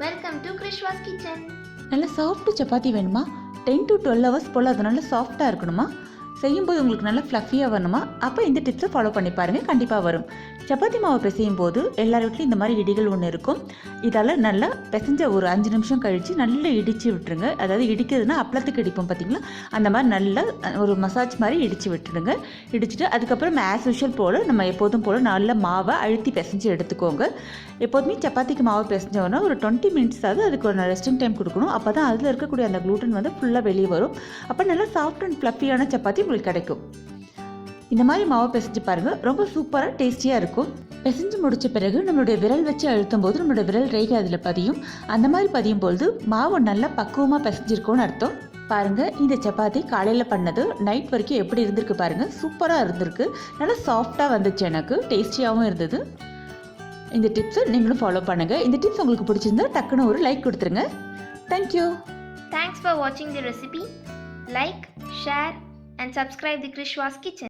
Welcome to KrishVas kitchen. நல்ல soft chapati வேணுமா? 10 to 12 hours போல் அது நல்லா சாஃப்டாக இருக்கணுமா? செய்யும்போது உங்களுக்கு நல்லா ஃப்ளஃபியாக வரணுமா? அப்போ இந்த டிப்ஸை ஃபாலோ பண்ணி பாருங்கள், கண்டிப்பாக வரும். சப்பாத்தி மாவு பிசையும் போது எல்லார் வீட்லையும் இந்த மாதிரி இடிகள் ஒன்று இருக்கும். இதால் நல்லா பிசைஞ்ச ஒரு 5 நிமிஷம் கழித்து நல்லா இடித்து விட்டுருங்க. அதாவது இடிக்கிறதுனா அப்பளத்துக்கு இடிப்போம் பார்த்திங்களா, அந்த மாதிரி நல்லா ஒரு மசாஜ் மாதிரி இடித்து விட்டுருங்க. இடிச்சுட்டு அதுக்கப்புறம் ஆஸ் யூஷுவல் போல் நம்ம எப்போதும் போல் நல்ல மாவை அழுத்தி பிசைஞ்சு எடுத்துக்கோங்க. எப்போதுமே சப்பாத்திக்கு மாவு பிசைஞ்சோன்னா ஒரு 20 minutes ஆகுது அதுக்கு ஒரு ரெஸ்டிங் டைம் கொடுக்கணும். அப்போ தான் அதில் இருக்கக்கூடிய அந்த க்ளூட்டன் வந்து ஃபுல்லாக வெளியே வரும். அப்போ நல்லா சாஃப்ட் அண்ட் ஃப்ளஃபியான சப்பாத்தி உங்களுக்கு கிடைக்கும். இந்த மாதிரி மாவு பிசைஞ்சு பாருங்கள், ரொம்ப சூப்பராக டேஸ்டியாக இருக்கும். பிசைஞ்சு முடித்த பிறகு நம்மளுடைய விரல் வச்சு அழுத்தும் போது நம்மளுடைய விரல் ரேகை அதில் பதியும். அந்த மாதிரி பதியும் பொழுது மாவு நல்லா பக்குவமாக பிசைஞ்சிருக்கோன்னு அர்த்தம். பாருங்கள், இந்த சப்பாத்தி காலையில் பண்ணது நைட் வரைக்கும் எப்படி இருந்திருக்கு பாருங்கள், சூப்பராக இருந்திருக்கு. நல்லா சாஃப்டாக வந்துச்சு, எனக்கு டேஸ்டியாகவும் இருந்தது. இந்த டிப்ஸை நீங்களும் ஃபாலோ பண்ணுங்கள். இந்த டிப்ஸ் உங்களுக்கு பிடிச்சிருந்தா டக்குன்னு ஒரு லைக் கொடுத்துருங்க. Thank you. Thanks for watching the recipe. Like, share and subscribe the KrishVas kitchen.